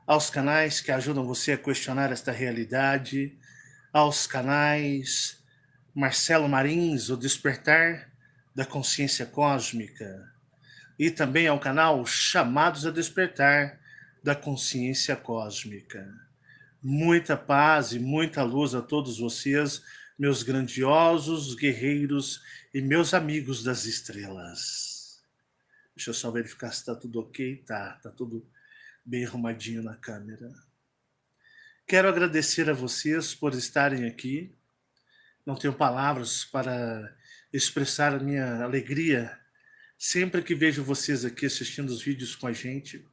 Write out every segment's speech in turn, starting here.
aos canais que ajudam você a questionar esta realidade, aos canais Marcelo Marins, o Despertar da Consciência Cósmica, e também ao canal Chamados a Despertar da Consciência Cósmica. Muita paz e muita luz a todos vocês, meus grandiosos guerreiros e meus amigos das estrelas. Deixa eu só verificar se está tudo ok. Tá tudo bem arrumadinho na câmera. Quero agradecer a vocês por estarem aqui. Não tenho palavras para expressar a minha alegria sempre que vejo vocês aqui assistindo os vídeos com a gente.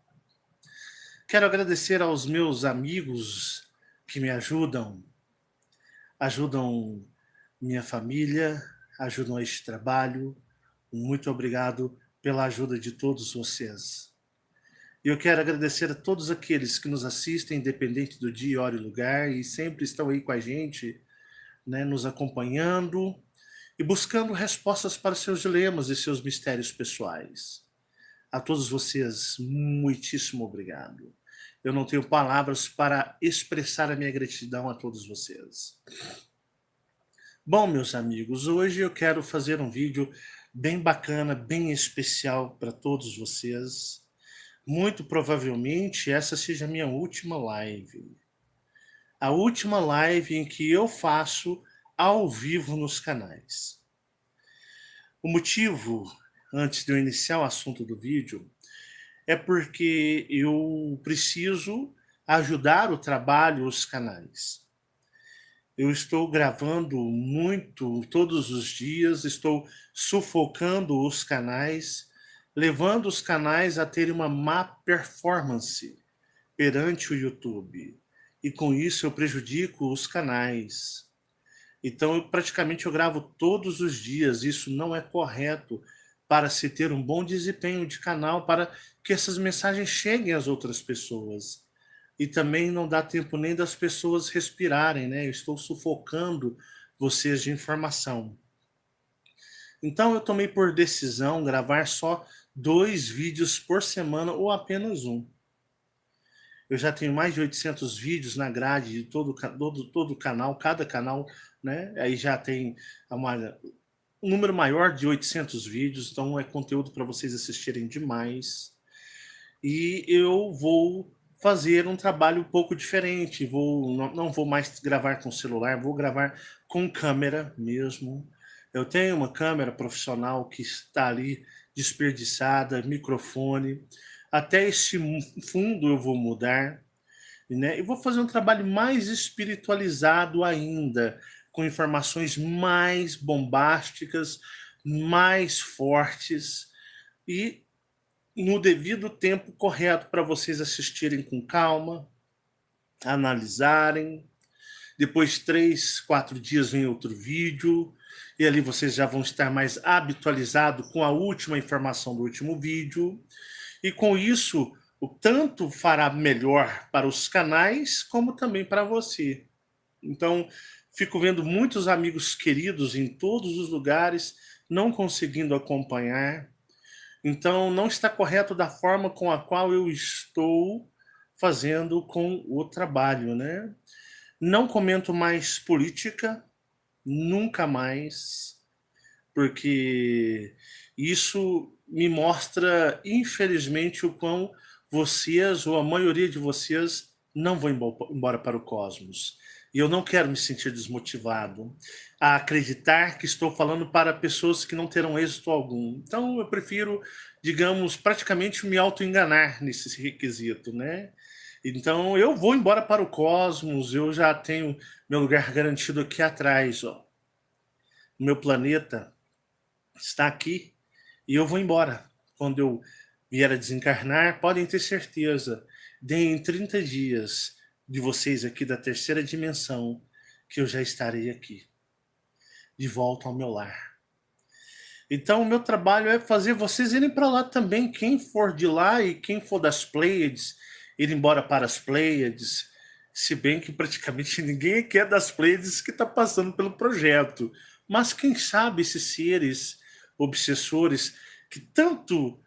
Quero agradecer aos meus amigos que me ajudam minha família, ajudam a este trabalho. Muito obrigado pela ajuda de todos vocês. E eu quero agradecer a todos aqueles que nos assistem, independente do dia, hora e lugar, e sempre estão aí com a gente, né, nos acompanhando e buscando respostas para seus dilemas e seus mistérios pessoais. A todos vocês, muitíssimo obrigado. Eu não tenho palavras para expressar a minha gratidão a todos vocês. Bom, meus amigos, hoje eu quero fazer um vídeo bem bacana, bem especial para todos vocês. Muito provavelmente essa seja a minha última live. A última live em que eu faço ao vivo nos canais. O motivo, antes de eu iniciar o assunto do vídeo, é porque eu preciso ajudar o trabalho, os canais. Eu estou gravando muito, todos os dias, estou sufocando os canais, levando os canais a terem uma má performance perante o YouTube. E com isso eu prejudico os canais. Então, praticamente eu gravo todos os dias. Isso não é correto para se ter um bom desempenho de canal, para que essas mensagens cheguem às outras pessoas. E também não dá tempo nem das pessoas respirarem, né? Eu estou sufocando vocês de informação. Então eu tomei por decisão gravar só 2 vídeos por semana ou apenas um. Eu já tenho mais de 800 vídeos na grade de todo o canal, cada canal, né? Aí já tem um número maior de 800 vídeos, então é conteúdo para vocês assistirem demais. E eu vou fazer um trabalho um pouco diferente, não vou mais gravar com celular, vou gravar com câmera mesmo. Eu tenho uma câmera profissional que está ali desperdiçada, microfone. Até esse fundo eu vou mudar, né? E vou fazer um trabalho mais espiritualizado ainda, com informações mais bombásticas, mais fortes e no devido tempo correto para vocês assistirem com calma, analisarem. Depois 3, 4 dias vem outro vídeo e ali vocês já vão estar mais habitualizados com a última informação do último vídeo. E com isso, o tanto fará melhor para os canais, como também para você. Então, fico vendo muitos amigos queridos em todos os lugares não conseguindo acompanhar. Então, não está correto da forma com a qual eu estou fazendo com o trabalho, né? Não comento mais política, nunca mais, porque isso me mostra, infelizmente, o quão vocês, ou a maioria de vocês, não vão embora para o cosmos. E eu não quero me sentir desmotivado a acreditar que estou falando para pessoas que não terão êxito algum. Então eu prefiro, digamos, praticamente me auto-enganar nesse requisito, né? Então eu vou embora para o cosmos, eu já tenho meu lugar garantido aqui atrás, ó. O meu planeta está aqui e eu vou embora. Quando eu vier a desencarnar, podem ter certeza, deem 30 dias de vocês aqui da terceira dimensão, que eu já estarei aqui, de volta ao meu lar. Então o meu trabalho é fazer vocês irem para lá também, quem for de lá e quem for das Pleiades, ir embora para as Pleiades, se bem que praticamente ninguém aqui é das Pleiades que está passando pelo projeto. Mas quem sabe esses seres obsessores que tanto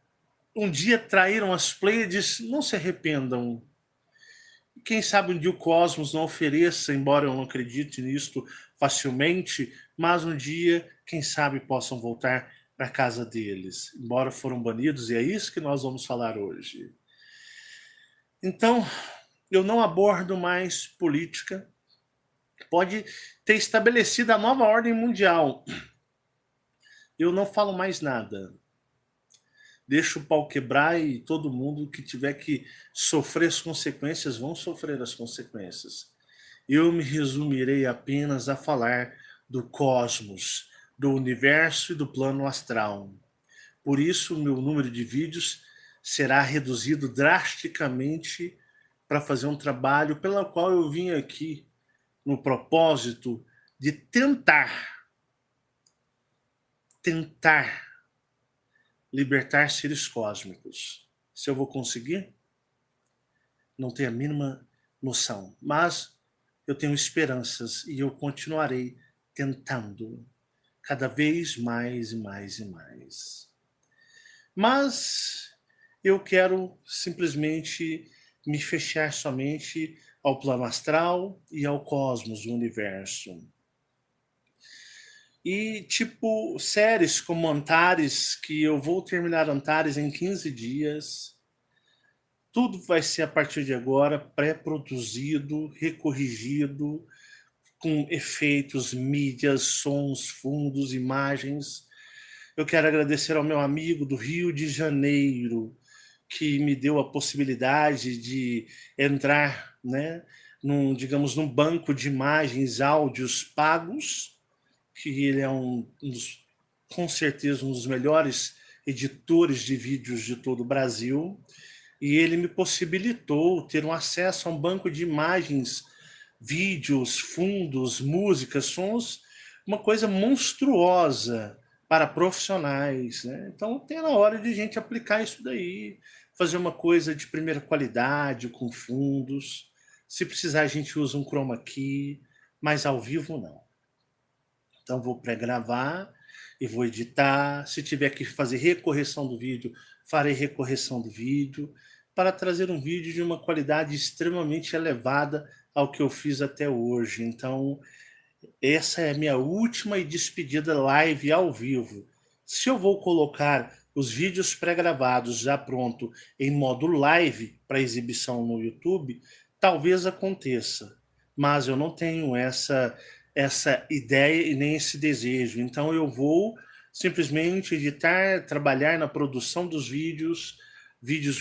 um dia traíram as Pleiades não se arrependam Quem sabe um dia o cosmos não ofereça, embora eu não acredite nisto facilmente, mas um dia, quem sabe, possam voltar para a casa deles, embora foram banidos, e é isso que nós vamos falar hoje. Então, eu não abordo mais política. Pode ter estabelecido a nova ordem mundial. Eu não falo mais nada. Deixo o pau quebrar e todo mundo que tiver que sofrer as consequências vão sofrer as consequências. Eu me resumirei apenas a falar do cosmos, do universo e do plano astral. Por isso, o meu número de vídeos será reduzido drasticamente para fazer um trabalho pelo qual eu vim aqui no propósito de tentar libertar seres cósmicos. Se eu vou conseguir, não tenho a mínima noção, mas eu tenho esperanças e eu continuarei tentando cada vez mais e mais e mais. Mas eu quero simplesmente me fechar somente ao plano astral e ao cosmos, o universo. E tipo, séries como Antares, que eu vou terminar Antares em 15 dias. Tudo vai ser a partir de agora pré-produzido, recorrigido, com efeitos, mídias, sons, fundos, imagens. Eu quero agradecer ao meu amigo do Rio de Janeiro, que me deu a possibilidade de entrar, né, digamos, num banco de imagens, áudios pagos, que ele é com certeza, um dos melhores editores de vídeos de todo o Brasil, e ele me possibilitou ter um acesso a um banco de imagens, vídeos, fundos, músicas, sons, uma coisa monstruosa para profissionais, né? Então tem na hora de a gente aplicar isso daí, fazer uma coisa de primeira qualidade, com fundos. Se precisar a gente usa um chroma key, mas ao vivo não. Então vou pré-gravar e vou editar. Se tiver que fazer recorreção do vídeo, farei recorreção do vídeo, para trazer um vídeo de uma qualidade extremamente elevada ao que eu fiz até hoje. Então, essa é a minha última e despedida live ao vivo. Se eu vou colocar os vídeos pré-gravados já pronto em modo live para exibição no YouTube, talvez aconteça. Mas eu não tenho essa ideia e nem esse desejo. Então eu vou simplesmente editar, trabalhar na produção dos vídeos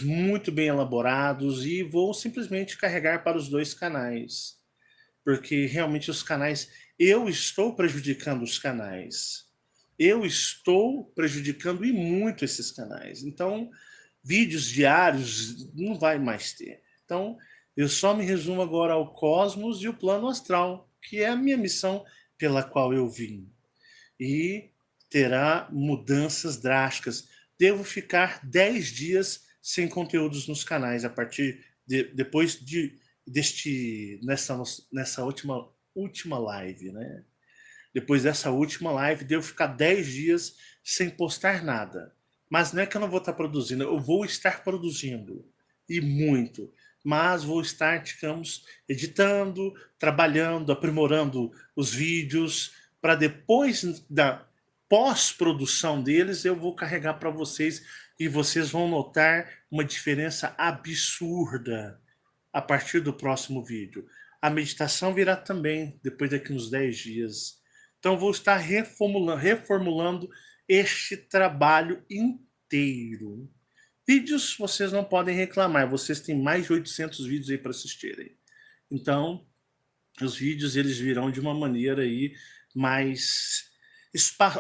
muito bem elaborados, e vou simplesmente carregar para os dois canais. Porque realmente os canais, eu estou prejudicando os canais. Eu estou prejudicando e muito esses canais. Então, vídeos diários não vai mais ter. Então, eu só me resumo agora ao cosmos e o plano astral, que é a minha missão pela qual eu vim. E terá mudanças drásticas. Devo ficar 10 dias sem conteúdos nos canais a partir depois nessa última live, né? Depois dessa última live, devo ficar 10 dias sem postar nada. Mas não é que eu não vou estar produzindo, eu vou estar produzindo, e muito. Mas vou estar, digamos, editando, trabalhando, aprimorando os vídeos, para depois da pós-produção deles, eu vou carregar para vocês, e vocês vão notar uma diferença absurda a partir do próximo vídeo. A meditação virá também, depois daqui uns 10 dias. Então vou estar reformulando este trabalho inteiro. Vídeos vocês não podem reclamar, vocês têm mais de 800 vídeos aí para assistirem. Então, os vídeos eles virão de uma maneira aí mais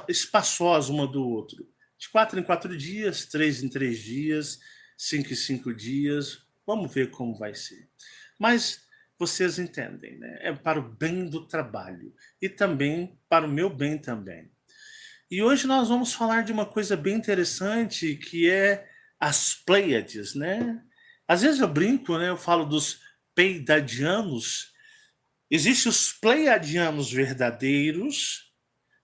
espaçosa uma do outro. De 4 em 4 dias, 3 em 3 dias, 5 em 5 dias. Vamos ver como vai ser. Mas vocês entendem, né? É para o bem do trabalho e também para o meu bem também. E hoje nós vamos falar de uma coisa bem interessante, que é as Pleiades, né? Às vezes eu brinco, né? Eu falo dos peidadianos. Existem os pleiadianos verdadeiros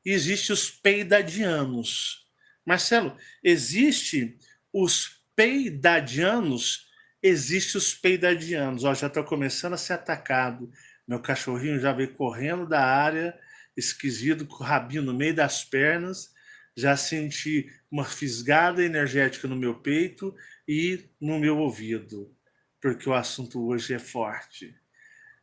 e existem os peidadianos. Marcelo, existe os peidadianos Existem os peidadianos. Ó, já estou começando a ser atacado. Meu cachorrinho já veio correndo da área, esquisito, com o rabinho no meio das pernas. Já senti uma fisgada energética no meu peito e no meu ouvido, porque o assunto hoje é forte.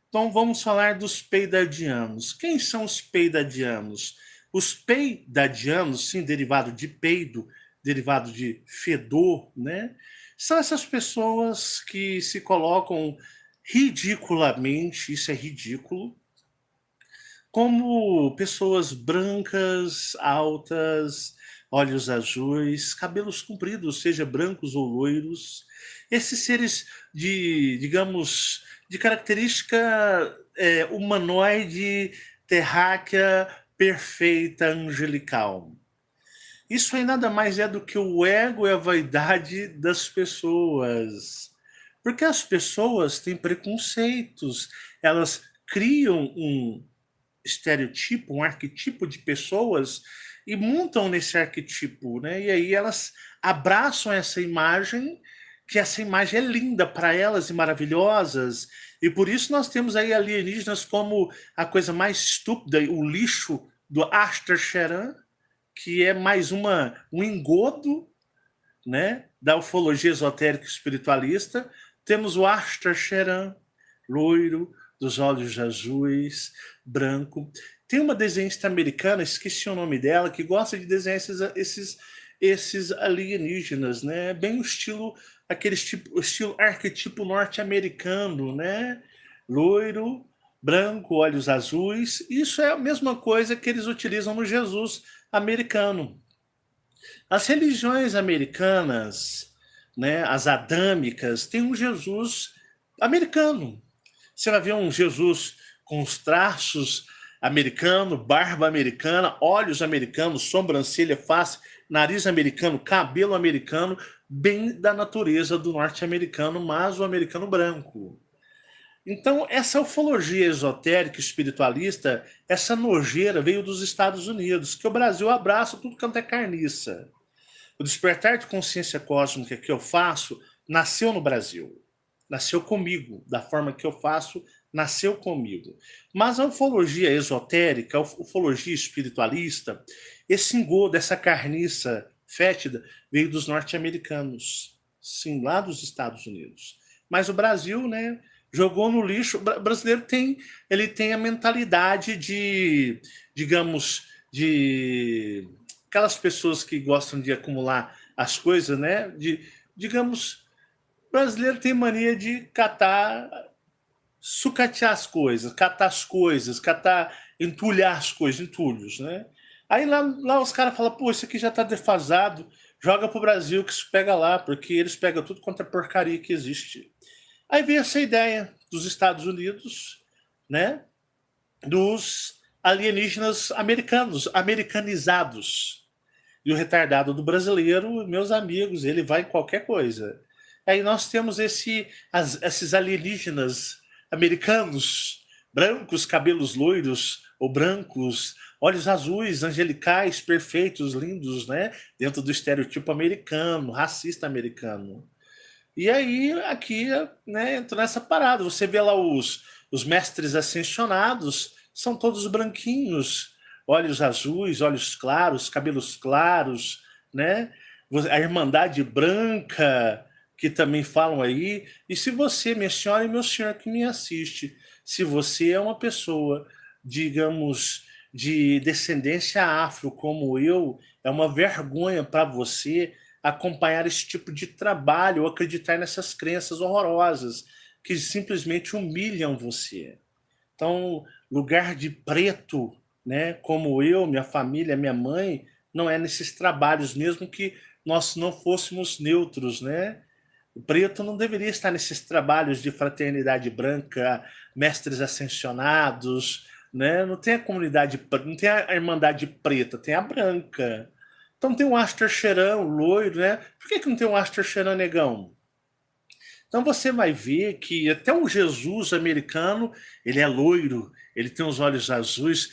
Então vamos falar dos peidadianos. Quem são os peidadianos? Os peidadianos, sim, derivado de peido, derivado de fedor, né? São essas pessoas que se colocam ridiculamente, isso é ridículo, como pessoas brancas, altas, olhos azuis, cabelos compridos, seja brancos ou loiros. Esses seres de, digamos, de característica humanoide, terráquea, perfeita, angelical. Isso aí nada mais é do que o ego e a vaidade das pessoas. Porque as pessoas têm preconceitos, elas criam um estereotipo, um arquetipo de pessoas e montam nesse arquetipo, né? E aí elas abraçam essa imagem, que essa imagem é linda para elas e maravilhosas. E por isso nós temos aí alienígenas como a coisa mais estúpida, o lixo do Aster Sheran, que é mais um engodo, né, da ufologia esotérica espiritualista. Temos o Aster Sheran, loiro, dos olhos azuis, branco. Tem uma desenhista americana, esqueci o nome dela, que gosta de desenhar esses alienígenas, né? Bem o estilo, o estilo arquetipo norte-americano, né? Loiro, branco, olhos azuis. Isso é a mesma coisa que eles utilizam no Jesus americano. As religiões americanas, né, as adâmicas, têm um Jesus americano. Você vai ver um Jesus com os traços americano, barba americana, olhos americanos, sobrancelha, face, nariz americano, cabelo americano, bem da natureza do norte-americano, mas o americano branco. Então, essa ufologia esotérica, espiritualista, essa nojeira veio dos Estados Unidos, que o Brasil abraça tudo quanto é carniça. O despertar de consciência cósmica que eu faço nasceu no Brasil. Nasceu comigo, da forma que eu faço, nasceu comigo. Mas a ufologia esotérica, a ufologia espiritualista, esse engodo, essa carniça fétida, veio dos norte-americanos. Sim, lá dos Estados Unidos. Mas o Brasil, né, jogou no lixo. O brasileiro ele tem a mentalidade de, digamos, de aquelas pessoas que gostam de acumular as coisas, né? Digamos, o brasileiro tem mania de sucatear as coisas, entulhar as coisas, entulhos, né? Aí lá os caras falam, pô, isso aqui já tá defasado, joga pro Brasil que isso pega lá, porque eles pegam tudo quanto é porcaria que existe. Aí veio essa ideia dos Estados Unidos, né? Dos alienígenas americanos, americanizados. E o retardado do brasileiro, meus amigos, ele vai em qualquer coisa. Aí nós temos esses alienígenas americanos, brancos, cabelos loiros ou brancos, olhos azuis, angelicais, perfeitos, lindos, né? Dentro do estereotipo americano, racista americano. E aí, aqui, né, entra nessa parada. Você vê lá os mestres ascensionados, são todos branquinhos, olhos azuis, olhos claros, cabelos claros, né? A Irmandade Branca, que também falam aí. E se você, minha senhora e meu senhor que me assiste, se você é uma pessoa, digamos, de descendência afro como eu, é uma vergonha para você acompanhar esse tipo de trabalho ou acreditar nessas crenças horrorosas que simplesmente humilham você. Então, lugar de preto, né, como eu, minha família, minha mãe, não é nesses trabalhos, mesmo que nós não fôssemos neutros, né? O preto não deveria estar nesses trabalhos de fraternidade branca, mestres ascensionados, né? Não tem a comunidade, não tem a irmandade preta, tem a branca. Então tem um Aster Sheran, o loiro, né? Por que não tem um Aster Sheran negão? Então você vai ver que até o Jesus americano, ele é loiro, ele tem os olhos azuis.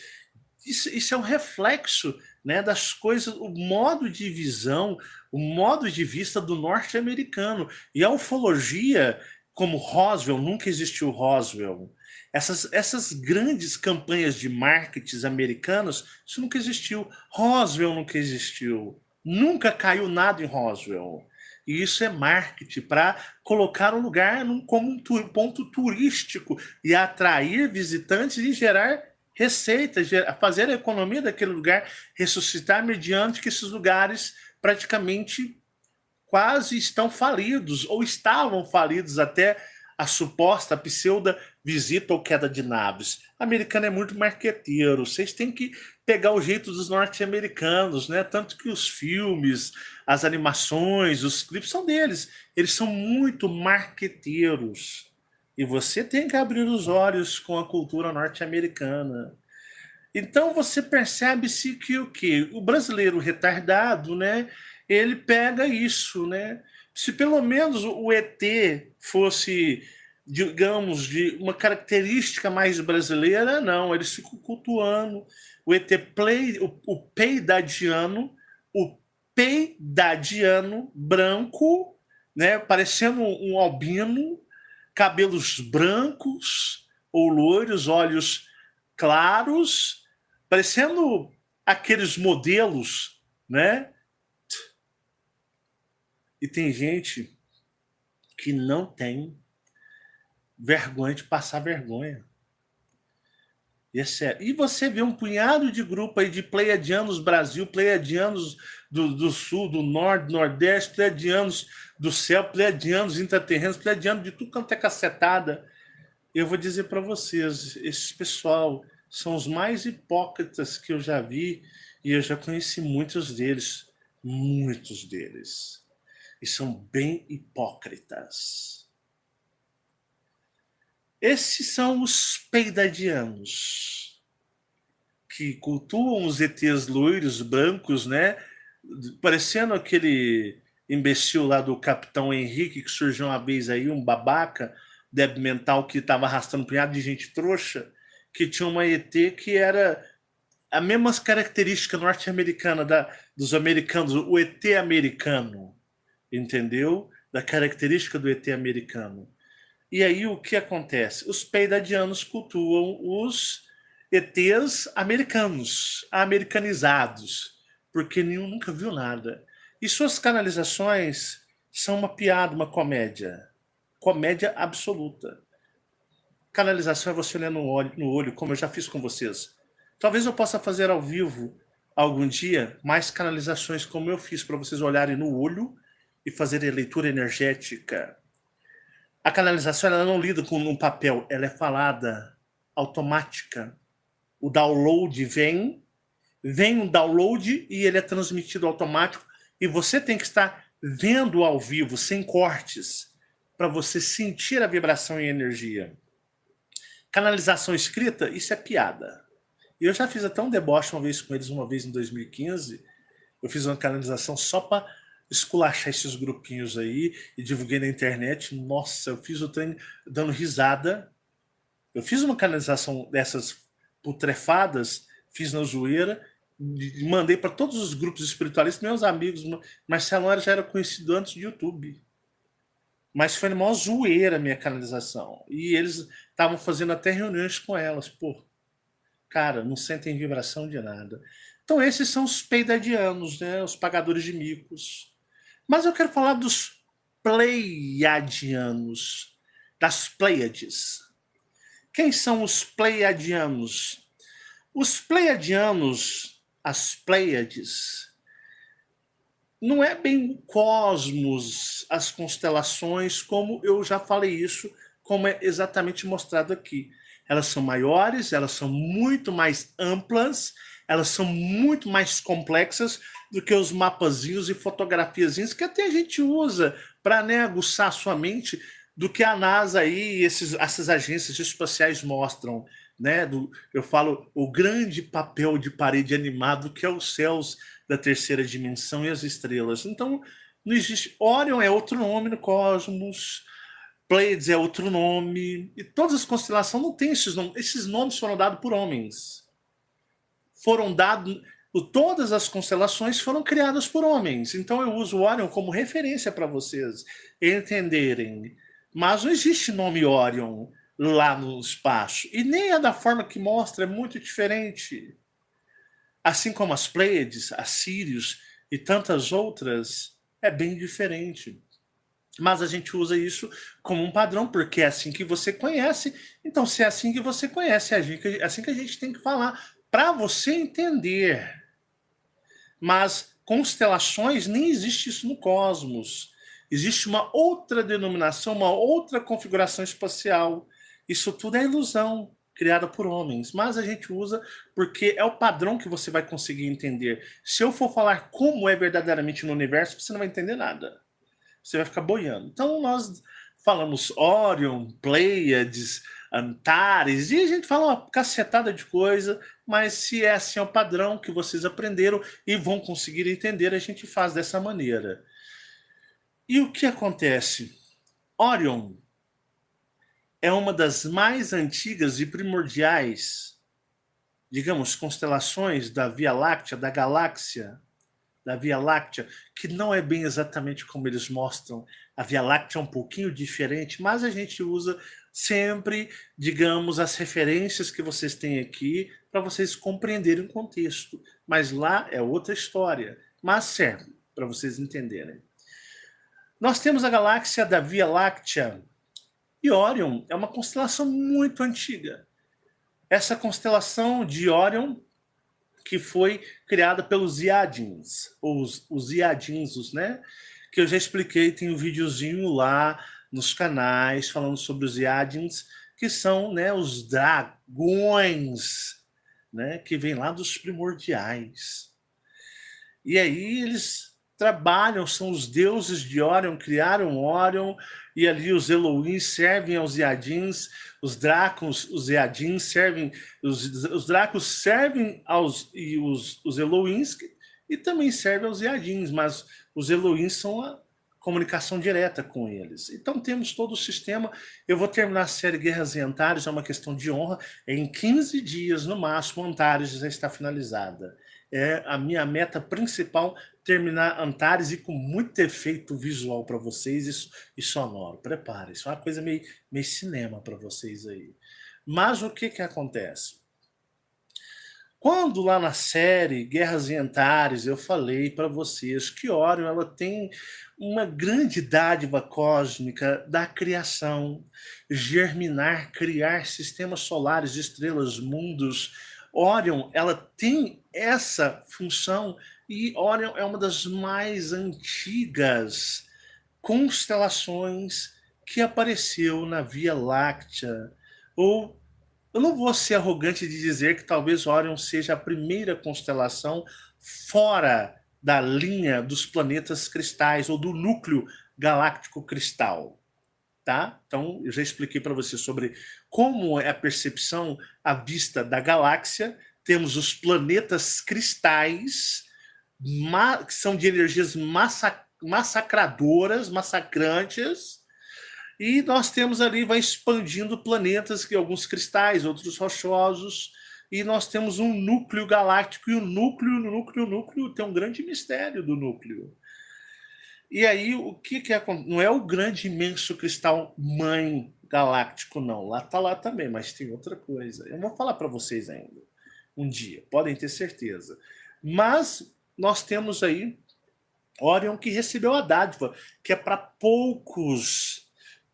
Isso é um reflexo né, das coisas, o modo de visão, o modo de vista do norte-americano. E a ufologia, como Roswell, nunca existiu Roswell. Essas grandes campanhas de marketing americanos, isso nunca existiu. Roswell nunca existiu. Nunca caiu nada em Roswell. E isso é marketing para colocar o lugar como um ponto turístico e atrair visitantes e gerar receita, fazer a economia daquele lugar ressuscitar mediante que esses lugares praticamente quase estão falidos ou estavam falidos até a suposta pseudo visita ou queda de naves. O americano é muito marqueteiro, vocês têm que pegar o jeito dos norte-americanos, né? Tanto que os filmes, as animações, os clipes são deles. Eles são muito marqueteiros. E você tem que abrir os olhos com a cultura norte-americana. Então você percebe-se que o quê? O brasileiro retardado, né? Ele pega isso, né? Se pelo menos o ET fosse, digamos, de uma característica mais brasileira, não, eles ficam cultuando o ET o peidadiano branco, né? Parecendo um albino, cabelos brancos ou loiros, olhos claros, parecendo aqueles modelos, né? E tem gente que não tem vergonha de passar vergonha. E é sério. E você vê um punhado de grupo aí de pleiadianos Brasil, pleiadianos do Sul, do Norte, do Nordeste, pleiadianos do céu, pleiadianos intraterrenos, pleiadianos de tudo quanto é cacetada. Eu vou dizer para vocês, esse pessoal são os mais hipócritas que eu já vi e eu já conheci muitos deles. E são bem hipócritas. Esses são os peidadianos, que cultuam os ETs loiros, brancos, né? Parecendo aquele imbecil lá do Capitão Henrique, que surgiu uma vez aí, um babaca, débil mental, que estava arrastando um punhado de gente trouxa, que tinha uma ET que era a mesma característica norte-americana dos americanos, o ET americano, entendeu? Da característica do ET americano. E aí o que acontece? Os peidadianos cultuam os ETs americanos, americanizados, porque nenhum nunca viu nada. E suas canalizações são uma piada, uma comédia. Comédia absoluta. Canalização é você olhar no olho, como eu já fiz com vocês. Talvez eu possa fazer ao vivo algum dia mais canalizações como eu fiz, para vocês olharem no olho e fazerem leitura energética. A canalização ela não lida com um papel, ela é falada, automática. O download vem um download e ele é transmitido automático e você tem que estar vendo ao vivo, sem cortes, para você sentir a vibração e a energia. Canalização escrita, isso é piada. E eu já fiz até um deboche uma vez com eles, uma vez em 2015. Eu fiz uma canalização só para esculachar esses grupinhos aí e divulguei na internet. Nossa, eu fiz o treino dando risada. Eu fiz uma canalização dessas putrefadas, fiz na zoeira, mandei para todos os grupos espiritualistas, meus amigos. Marcelo já era conhecido antes do YouTube. Mas foi uma zoeira a minha canalização. E eles estavam fazendo até reuniões com elas. Pô, cara, não sentem vibração de nada. Então esses são os peidadianos, né? Os pagadores de micos. Mas eu quero falar dos pleiadianos, das Pleiades. Quem são os pleiadianos? Os pleiadianos, as Pleiades, não é bem o cosmos, as constelações, como eu já falei isso, como é exatamente mostrado aqui. Elas são maiores, elas são muito mais amplas, elas são muito mais complexas do que os mapazinhos e fotografiazinhos que até a gente usa para, né, aguçar a sua mente, do que a NASA e essas agências espaciais mostram. Né? Eu falo o grande papel de parede animado que é os céus da terceira dimensão e as estrelas. Então, não existe. Orion é outro nome no cosmos, Pleiades é outro nome, e todas as constelações não têm esses nomes. Esses nomes foram dados por homens. Foram dados. Todas as constelações foram criadas por homens, então eu uso o Orion como referência para vocês entenderem. Mas não existe nome Orion lá no espaço, e nem é da forma que mostra, é muito diferente. Assim como as Pleiades, as Sírios e tantas outras, é bem diferente. Mas a gente usa isso como um padrão, porque é assim que você conhece. Então, se é assim que você conhece, é assim que a gente tem que falar, para você entender. Mas constelações, nem existe isso no cosmos. Existe uma outra denominação, uma outra configuração espacial. Isso tudo é ilusão criada por homens, mas a gente usa porque é o padrão que você vai conseguir entender. Se eu for falar como é verdadeiramente no universo, você não vai entender nada. Você vai ficar boiando. Então nós falamos Orion, Pleiades, Antares, e a gente fala uma cacetada de coisa, mas se é assim é o padrão que vocês aprenderam e vão conseguir entender, a gente faz dessa maneira. E o que acontece? Orion é uma das mais antigas e primordiais, digamos, constelações da Via Láctea, da galáxia, da Via Láctea, que não é bem exatamente como eles mostram. A Via Láctea é um pouquinho diferente, mas a gente usa sempre, digamos, as referências que vocês têm aqui para vocês compreenderem o contexto. Mas lá é outra história, mas serve para vocês entenderem. Nós temos a galáxia da Via Láctea, e Orion é uma constelação muito antiga. Essa constelação de Orion, que foi criada pelos Iadins, os Iadinsos, né? Que eu já expliquei, tem um videozinho lá nos canais falando sobre os Iadins, que são, né, os dragões, né, que vêm lá dos primordiais. E aí eles trabalham, são os deuses de Orion, criaram Orion, e ali os Elohim servem aos Iadins, os Dracos, os Iadins servem, os Dracos servem aos e os Elohims, e também servem aos Iadins, mas os Elohim são a comunicação direta com eles. Então temos todo o sistema. Eu vou terminar a série Guerras e Antares, é uma questão de honra. Em 15 dias, no máximo, Antares já está finalizada. É a minha meta principal, terminar Antares, e com muito efeito visual para vocês e sonoro. Prepare, isso é uma coisa meio cinema para vocês aí. Mas o que acontece? Quando lá na série Guerras e Antares eu falei para vocês que Orion ela tem uma grande dádiva cósmica da criação, germinar, criar sistemas solares, estrelas, mundos. Orion ela tem essa função, e Orion é uma das mais antigas constelações que apareceu na Via Láctea. Ou eu não vou ser arrogante de dizer que talvez Orion seja a primeira constelação fora da linha dos planetas cristais ou do núcleo galáctico cristal. Tá? Então, eu já expliquei para você sobre como é a percepção à vista da galáxia. Temos os planetas cristais, que são de energias massacradoras, massacrantes, e nós temos ali, vai expandindo planetas, que alguns cristais, outros rochosos, e nós temos um núcleo galáctico, e o núcleo, tem um grande mistério do núcleo. E aí, o que é? Não é o grande, imenso cristal mãe galáctico, não. Lá tá lá também, mas tem outra coisa. Eu vou falar para vocês ainda, um dia, podem ter certeza. Mas nós temos aí Orion, que recebeu a dádiva, que é para poucos.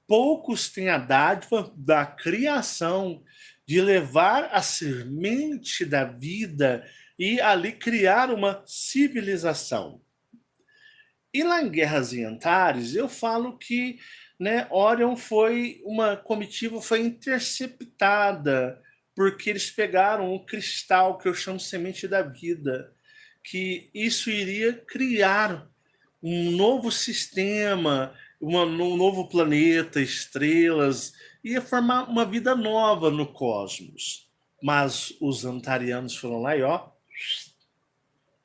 Poucos têm a dádiva da criação, de levar a semente da vida e ali criar uma civilização. E lá em Guerras e Antares, eu falo que, né, Orion foi uma comitiva, foi interceptada, porque eles pegaram um cristal que eu chamo semente da vida, que isso iria criar um novo sistema, um novo planeta, estrelas, ia formar uma vida nova no cosmos. Mas os antarianos foram lá e ó,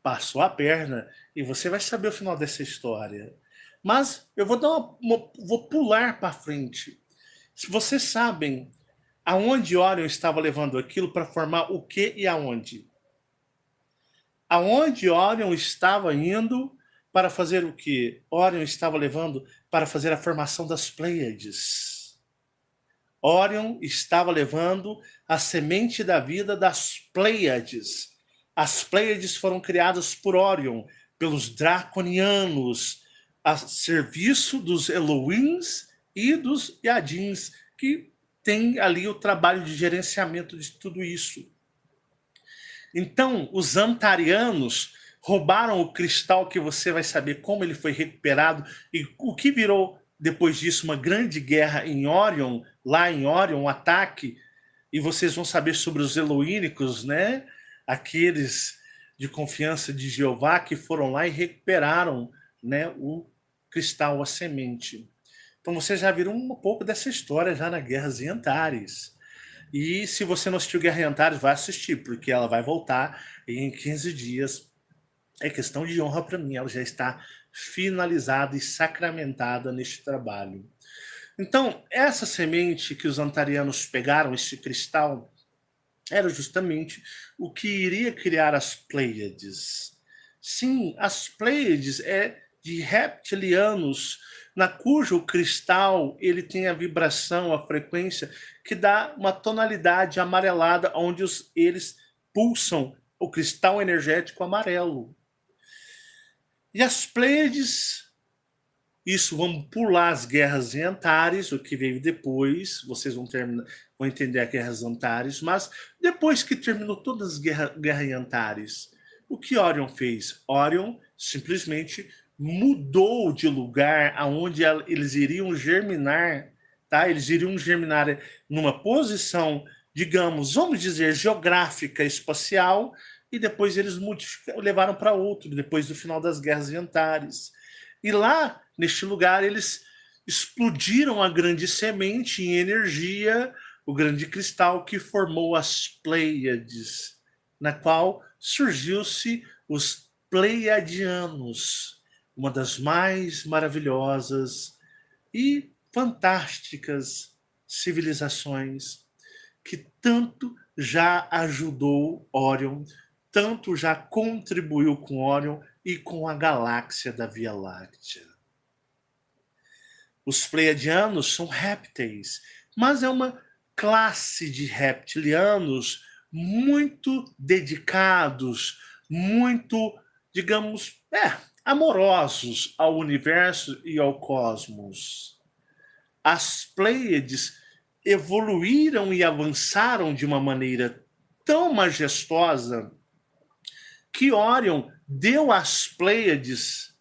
passou a perna, e você vai saber o final dessa história. Mas eu vou dar vou pular para frente. Se vocês sabem aonde Orion estava levando aquilo para formar o que e aonde? Aonde Orion estava indo para fazer o quê? Orion estava levando para fazer a formação das Pleiades. Orion estava levando a semente da vida das Pleiades. As Pleiades foram criadas por Orion, pelos Draconianos, a serviço dos Elohims e dos Yadins, que tem ali o trabalho de gerenciamento de tudo isso. Então, os Antarianos roubaram o cristal, que você vai saber como ele foi recuperado e o que virou depois disso uma grande guerra em Orion, lá em Orion, um ataque, e vocês vão saber sobre os Eloínicos, né? Aqueles de confiança de Jeová que foram lá e recuperaram, né, o cristal, a semente. Então vocês já viram um pouco dessa história já na Guerras em Antares. E se você não assistiu Guerra em Antares, vai assistir, porque ela vai voltar em 15 dias. É questão de honra para mim, ela já está finalizada e sacramentada neste trabalho. Então, essa semente que os antarianos pegaram, esse cristal, era justamente o que iria criar as Pleiades. Sim, as Pleiades é de reptilianos, na cujo cristal ele tem a vibração, a frequência, que dá uma tonalidade amarelada, onde eles pulsam o cristal energético amarelo. E as Pleiades, isso, vamos pular as guerras em Antares, o que veio depois, vocês vão entender as guerras Antares, mas depois que terminou todas as guerras em Antares, o que Orion fez? Orion simplesmente mudou de lugar aonde eles iriam germinar, tá? Eles iriam germinar numa posição, digamos, vamos dizer, geográfica, espacial, e depois eles levaram para outro, depois do final das guerras em Antares. E lá, neste lugar, eles explodiram a grande semente em energia, o grande cristal que formou as Pleiades, na qual surgiu-se os Pleiadianos, uma das mais maravilhosas e fantásticas civilizações que tanto já ajudou Orion, tanto já contribuiu com Orion e com a galáxia da Via Láctea. Os Pleiadianos são répteis, mas é uma classe de reptilianos muito dedicados, muito, digamos, amorosos ao universo e ao cosmos. As Pleiades evoluíram e avançaram de uma maneira tão majestosa que Orion deu às Pleiades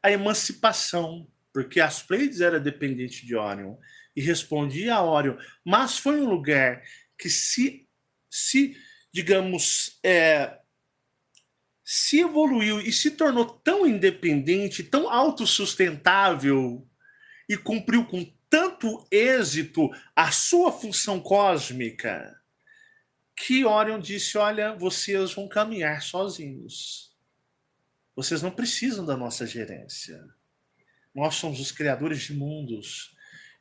a emancipação, porque as Pleiades era dependente de Orion e respondia a Orion, mas foi um lugar que digamos, se evoluiu e se tornou tão independente, tão autossustentável e cumpriu com tanto êxito a sua função cósmica, que Orion disse: olha, vocês vão caminhar sozinhos. Vocês não precisam da nossa gerência. Nós somos os criadores de mundos.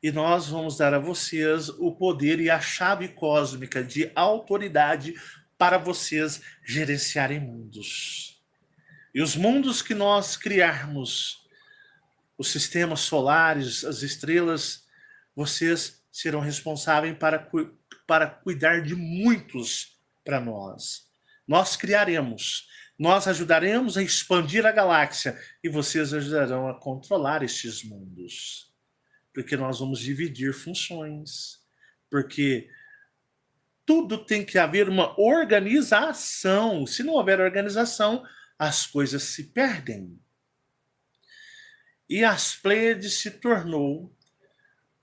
E nós vamos dar a vocês o poder e a chave cósmica de autoridade para vocês gerenciarem mundos. E os mundos que nós criarmos, os sistemas solares, as estrelas, vocês serão responsáveis para cuidar de muitos para nós. Nós criaremos, nós ajudaremos a expandir a galáxia e vocês ajudarão a controlar estes mundos. Porque nós vamos dividir funções. Porque tudo tem que haver uma organização. Se não houver organização, as coisas se perdem. E as Pleiades se tornou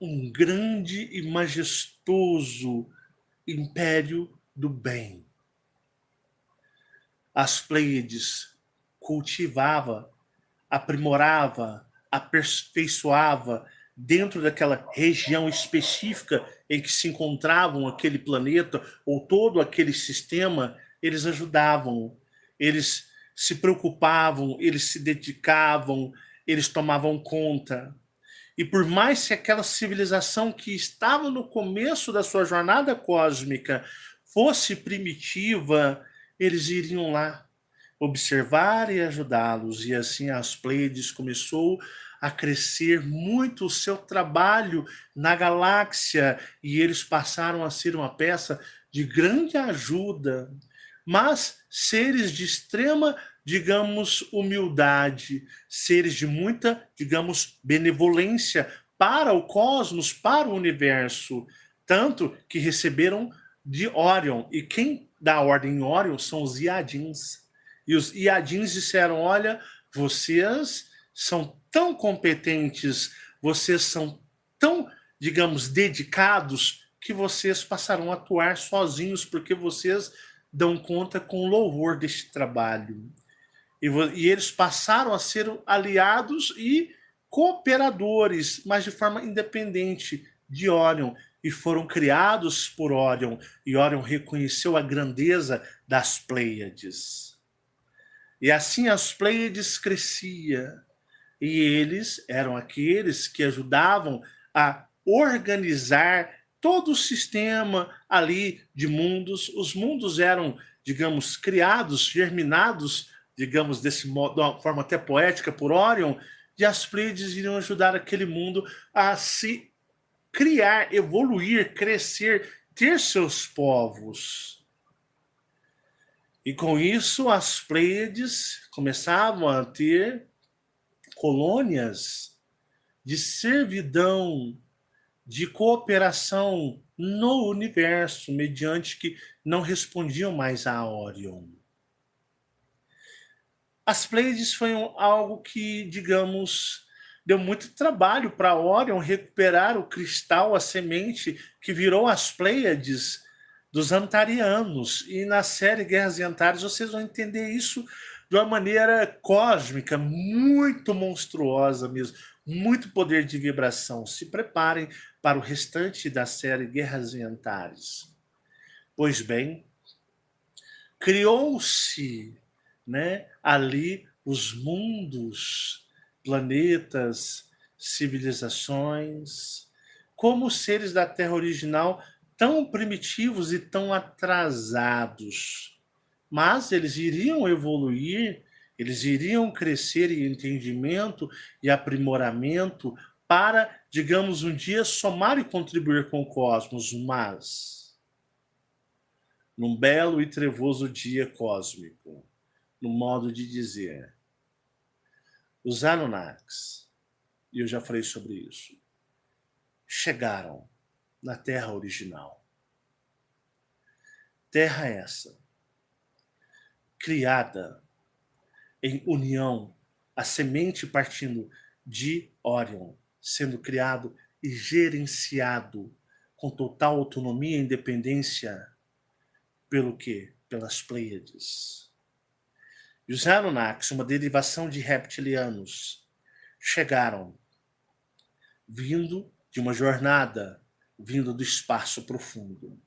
um grande e majestoso império do bem. As Pleiades cultivava, aprimorava, aperfeiçoava dentro daquela região específica em que se encontravam aquele planeta ou todo aquele sistema, eles ajudavam, eles se preocupavam, eles se dedicavam, eles tomavam conta. E por mais que aquela civilização que estava no começo da sua jornada cósmica fosse primitiva, eles iriam lá observar e ajudá-los. E assim as Pleiades começou a crescer muito o seu trabalho na galáxia e eles passaram a ser uma peça de grande ajuda, mas seres de extrema, digamos, humildade, seres de muita, digamos, benevolência para o cosmos, para o universo, tanto que receberam de Orion. E quem dá a ordem em Orion são os Iadins. E os Iadins disseram: olha, vocês são tão competentes, vocês são tão, digamos, dedicados, que vocês passarão a atuar sozinhos, porque vocês dão conta com louvor deste trabalho. E eles passaram a ser aliados e cooperadores, mas de forma independente de Orion, e foram criados por Orion, e Orion reconheceu a grandeza das Pleiades. E assim as Pleiades cresciam, e eles eram aqueles que ajudavam a organizar todo o sistema ali de mundos. Os mundos eram, digamos, criados, germinados, digamos, desse modo, de uma forma até poética, por Orion, e as Pleiades iriam ajudar aquele mundo a se criar, evoluir, crescer, ter seus povos. E com isso as Pleiades começavam a ter colônias de servidão, de cooperação no universo, mediante que não respondiam mais a Orion. As Pleiades foi algo que, digamos, deu muito trabalho para Orion recuperar o cristal, a semente que virou as Pleiades dos Antarianos. E na série Guerras de Antares vocês vão entender isso de uma maneira cósmica, muito monstruosa mesmo, muito poder de vibração. Se preparem para o restante da série Guerras de Antares. Pois bem, criou-se, né, ali os mundos, planetas, civilizações, como os seres da Terra original, tão primitivos e tão atrasados. Mas eles iriam evoluir, eles iriam crescer em entendimento e aprimoramento para, digamos, um dia somar e contribuir com o cosmos. Mas, num belo e trevoso dia cósmico, no modo de dizer, os Anunnakis, e eu já falei sobre isso, chegaram na Terra original. Terra essa, criada em união, a semente partindo de Orion, sendo criado e gerenciado com total autonomia e independência pelo quê? Pelas Pleiades. E os Anunnakis, uma derivação de reptilianos, chegaram vindo de uma jornada, vindo do espaço profundo.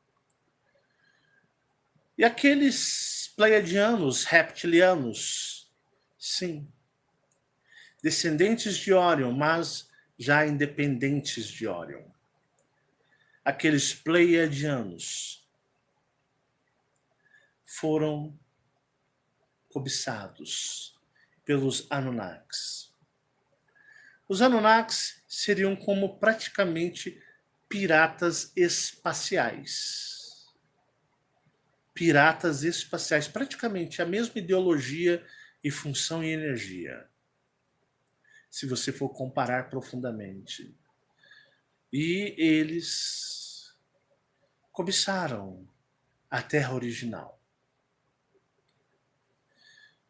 E aqueles pleiadianos, reptilianos, sim, descendentes de Orion, mas já independentes de Orion. Aqueles pleiadianos foram cobiçados pelos Anunnakis. Os Anunnakis seriam como praticamente piratas espaciais. Piratas espaciais, praticamente a mesma ideologia e função e energia, se você for comparar profundamente. E eles cobiçaram a Terra original.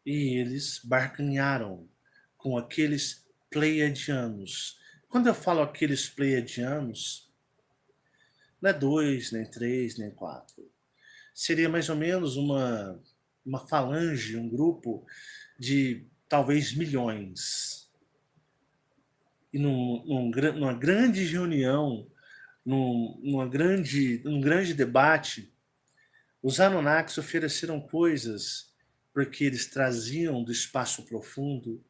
E eles barganharam com aqueles pleiadianos. Quando eu falo aqueles pleiadianos, não é 2, nem 3, nem 4. Seria mais ou menos uma falange, um grupo de talvez milhões. E numa grande reunião, num grande debate, os Anunnakis ofereceram coisas porque eles traziam do espaço profundo,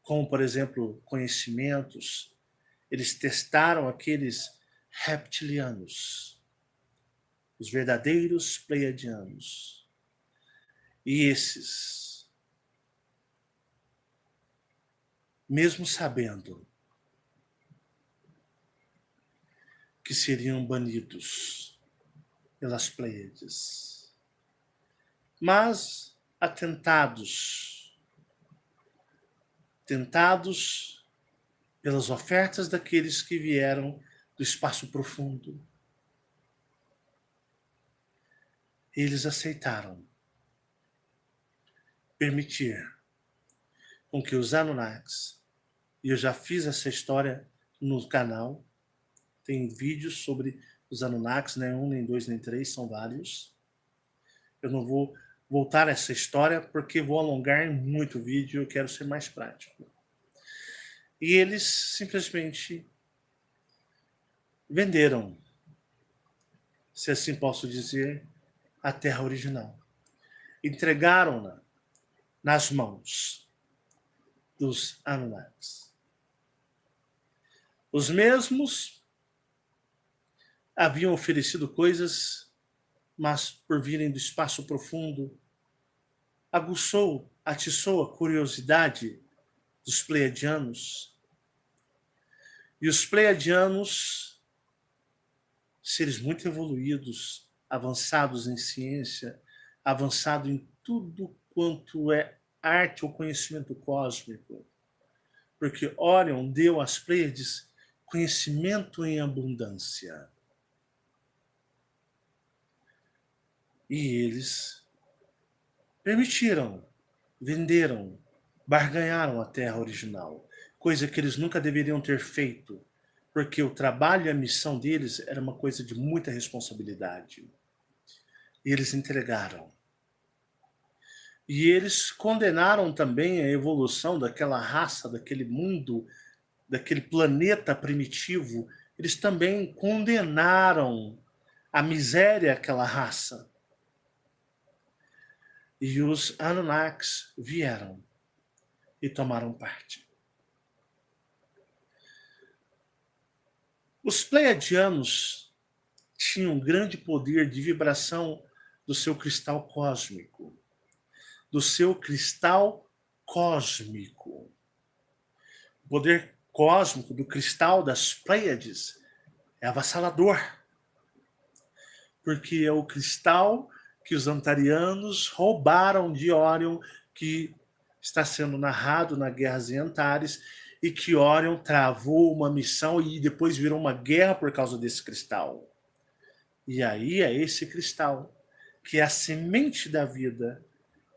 como, por exemplo, conhecimentos. Eles testaram aqueles reptilianos, os verdadeiros pleiadianos. E esses mesmo sabendo que seriam banidos pelas Pleiades. Mas, tentados pelas ofertas daqueles que vieram do espaço profundo, eles aceitaram permitir com que os Anunnakis, e eu já fiz essa história no canal, tem vídeos sobre os Anunnakis, nem um, nem dois, nem três, são vários. Eu não vou voltar a essa história porque vou alongar muito o vídeo, eu quero ser mais prático. E eles simplesmente venderam, se assim posso dizer, a terra original. Entregaram-na nas mãos dos Anunnakis. Os mesmos haviam oferecido coisas, mas por virem do espaço profundo, atiçou a curiosidade dos Pleiadianos. E os Pleiadianos, seres muito evoluídos, avançados em ciência, avançado em tudo quanto é arte ou conhecimento cósmico, porque Orion deu às Pleiades conhecimento em abundância. E eles permitiram, venderam, barganharam a terra original, coisa que eles nunca deveriam ter feito, porque o trabalho e a missão deles era uma coisa de muita responsabilidade. E eles entregaram. E eles condenaram também a evolução daquela raça, daquele mundo, daquele planeta primitivo. Eles também condenaram a miséria daquela raça. E os Anunnakis vieram e tomaram parte. Os Pleiadianos tinham grande poder de vibração do seu cristal cósmico. Do seu cristal cósmico. O poder cósmico do cristal das Pleiades é avassalador. Porque é o cristal que os Antarianos roubaram de Orion, que está sendo narrado na Guerra em Antares, e que Orion travou uma missão e depois virou uma guerra por causa desse cristal. E aí é esse cristal, que é a semente da vida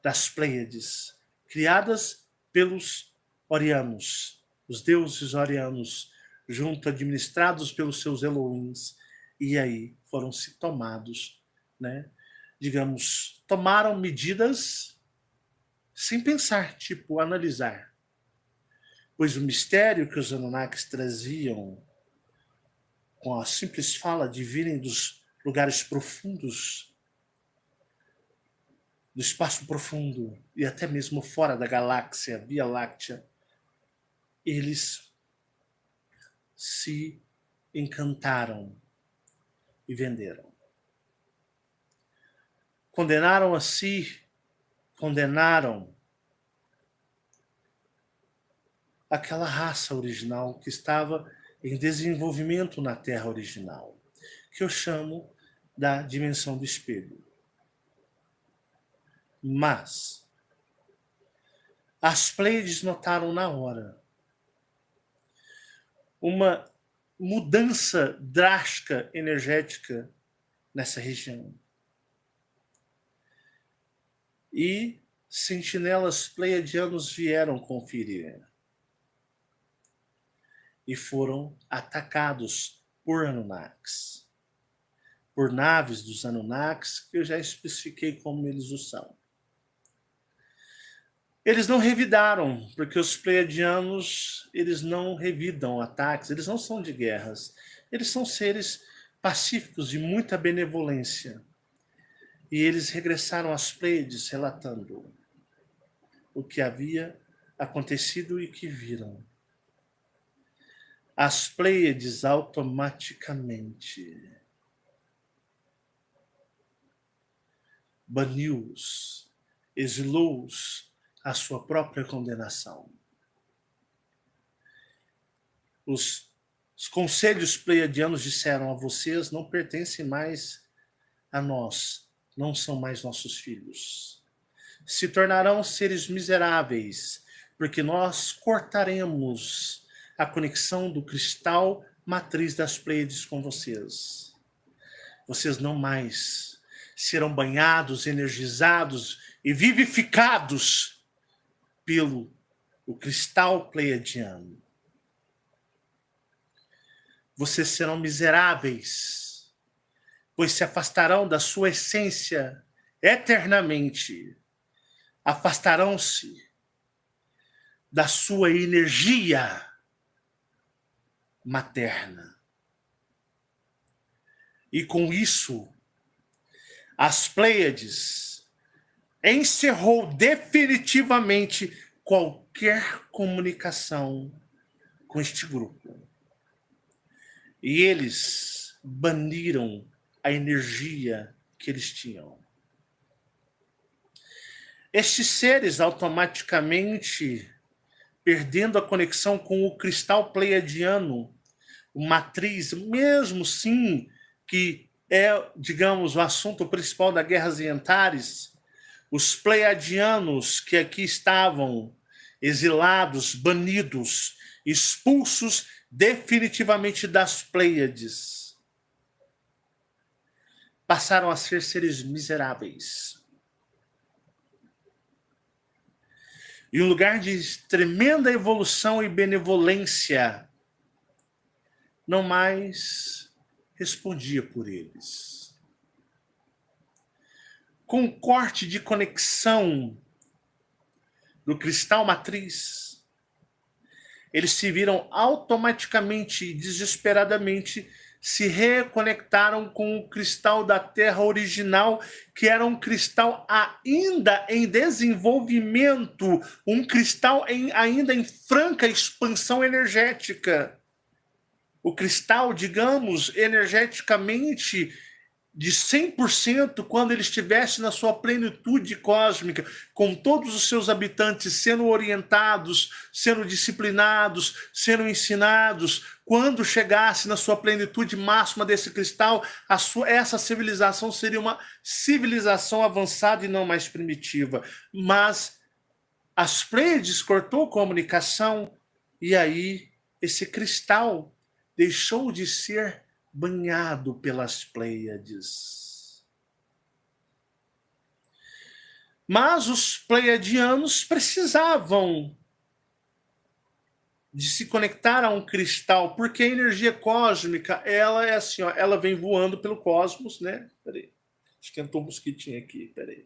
das Pleiades, criadas pelos Orianos, os deuses Orianos, junto administrados pelos seus Elohims, e aí foram se tomados, né? Digamos, tomaram medidas sem pensar, tipo, analisar. Pois o mistério que os Anunnakis traziam com a simples fala de virem dos lugares profundos, do espaço profundo e até mesmo fora da galáxia, Via Láctea, eles se encantaram e venderam. Condenaram a si, condenaram aquela raça original que estava em desenvolvimento na Terra original, que eu chamo da dimensão do espelho. Mas as Pleiades notaram na hora uma mudança drástica energética nessa região. E sentinelas pleiadianos vieram conferir. E foram atacados por Anunnakis. Por naves dos Anunnakis, que eu já especifiquei como eles o são. Eles não revidaram, porque os pleiadianos, eles não revidam ataques, eles não são de guerras. Eles são seres pacíficos, de muita benevolência. E eles regressaram às Pleiades relatando o que havia acontecido e que viram. As Pleiades automaticamente baniu-os, exilou-os à sua própria condenação. os conselhos pleiadianos disseram a vocês não pertencem mais a nós, não são mais nossos filhos. Se tornarão seres miseráveis, porque nós cortaremos a conexão do cristal matriz das Pleiades com vocês. Vocês não mais serão banhados, energizados e vivificados pelo o cristal pleiadiano. Vocês serão miseráveis, pois se afastarão da sua essência eternamente. Afastarão-se da sua energia materna. E com isso, as Pleiades encerrou definitivamente qualquer comunicação com este grupo. E eles baniram a energia que eles tinham. Estes seres automaticamente perdendo a conexão com o cristal pleiadiano, o matriz, mesmo sim que é, digamos, o assunto principal da Guerras Yentares, os pleiadianos que aqui estavam exilados, banidos, expulsos definitivamente das Pleiades, passaram a ser seres miseráveis. E um lugar de tremenda evolução e benevolência não mais respondia por eles. Com o corte de conexão do cristal matriz, eles se viram automaticamente e desesperadamente se reconectaram com o cristal da Terra original, que era um cristal ainda em desenvolvimento, um cristal ainda em franca expansão energética. O cristal, digamos, energeticamente de 100% quando ele estivesse na sua plenitude cósmica, com todos os seus habitantes sendo orientados, sendo disciplinados, sendo ensinados. Quando chegasse na sua plenitude máxima desse cristal, essa civilização seria uma civilização avançada e não mais primitiva. Mas as Pleiades cortou comunicação e aí esse cristal deixou de ser banhado pelas Pleiades. Mas os pleiadianos precisavam de se conectar a um cristal, porque a energia cósmica, ela é assim, ó, ela vem voando pelo cosmos, né? Peraí, esquentou um mosquitinho aqui, peraí.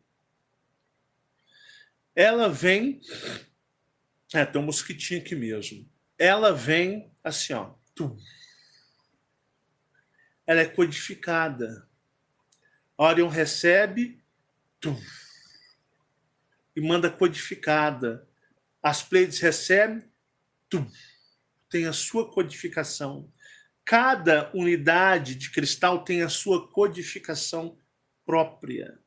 Ela vem, tem um mosquitinho aqui mesmo. Ela vem assim, ó, ela é codificada. Orion recebe e manda codificada. As Pleiades recebem, tem a sua codificação. Cada unidade de cristal tem a sua codificação própria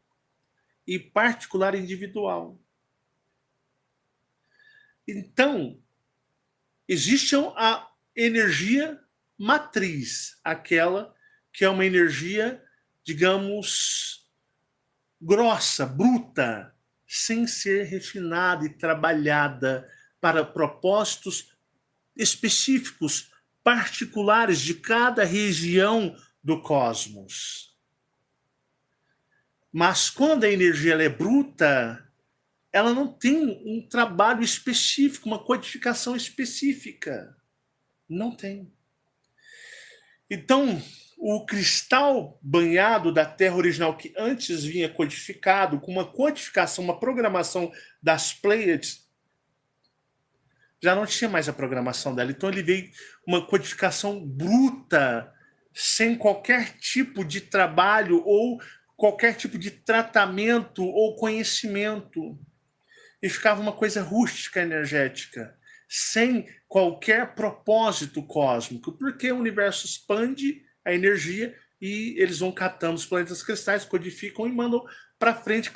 e particular individual. Então, existe a energia matriz, aquela que é uma energia, digamos, grossa, bruta, sem ser refinada e trabalhada para propósitos específicos, particulares de cada região do cosmos. Mas quando a energia ela é bruta, ela não tem um trabalho específico, uma codificação específica. Não tem. Então, o cristal banhado da Terra original, que antes vinha codificado, com uma codificação, uma programação das Pleiades, já não tinha mais a programação dela. Então ele veio uma codificação bruta, sem qualquer tipo de trabalho ou qualquer tipo de tratamento ou conhecimento. E ficava uma coisa rústica energética, sem qualquer propósito cósmico, porque o universo expande a energia e eles vão catando os planetas cristais, codificam e mandam para frente,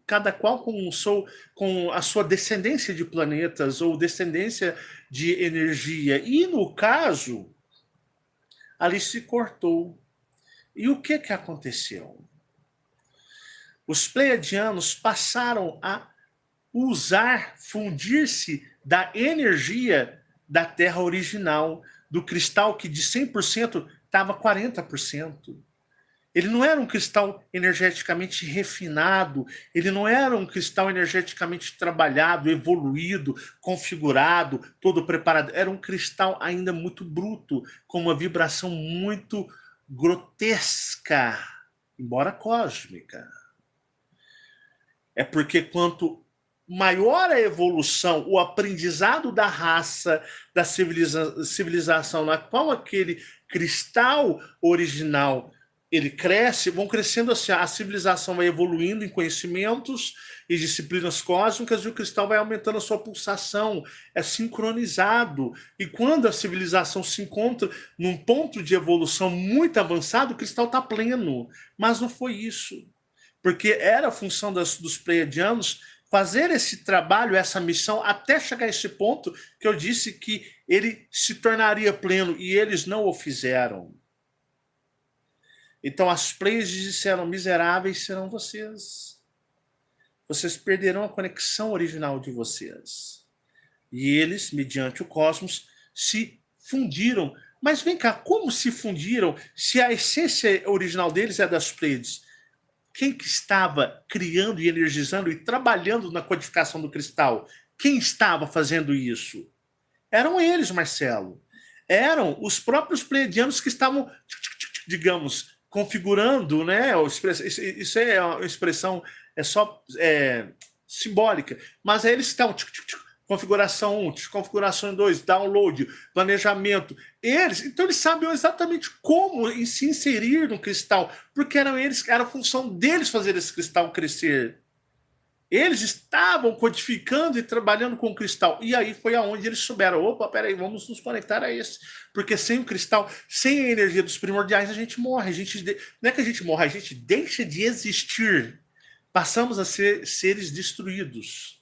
cada qual com a sua descendência de planetas ou descendência de energia. E no caso, ali se cortou. E o que aconteceu? Os pleiadianos passaram a fundir-se da energia da Terra original, do cristal que de 100% estava 40%. Ele não era um cristal energeticamente refinado, ele não era um cristal energeticamente trabalhado, evoluído, configurado, todo preparado. Era um cristal ainda muito bruto, com uma vibração muito grotesca, embora cósmica. É porque quanto maior a evolução, o aprendizado da raça, da civilização na qual aquele cristal original ele cresce, vão crescendo assim, a civilização vai evoluindo em conhecimentos e disciplinas cósmicas e o cristal vai aumentando a sua pulsação, é sincronizado. E quando a civilização se encontra num ponto de evolução muito avançado, o cristal está pleno. Mas não foi isso. Porque era a função dos pleiadianos fazer esse trabalho, essa missão, até chegar a esse ponto que eu disse que ele se tornaria pleno, e eles não o fizeram. Então as Pleiades disseram: miseráveis serão vocês. Vocês perderão a conexão original de vocês. E eles, mediante o cosmos, se fundiram. Mas vem cá, como se fundiram se a essência original deles é das Pleiades? Quem que estava criando e energizando e trabalhando na codificação do cristal? Quem estava fazendo isso? Eram eles, Marcelo. Eram os próprios pleiadianos que estavam, digamos, configurando, né? Isso é uma expressão só simbólica, mas aí eles estavam configuração 1, configuração 2, download, planejamento. Então eles sabiam exatamente como se inserir no cristal, porque era a função deles fazer esse cristal crescer. Eles estavam codificando e trabalhando com o cristal. E aí foi aonde eles souberam: opa, peraí, vamos nos conectar a esse. Porque sem o cristal, sem a energia dos primordiais, a gente morre. Não é que a gente morre, a gente deixa de existir. Passamos a ser seres destruídos.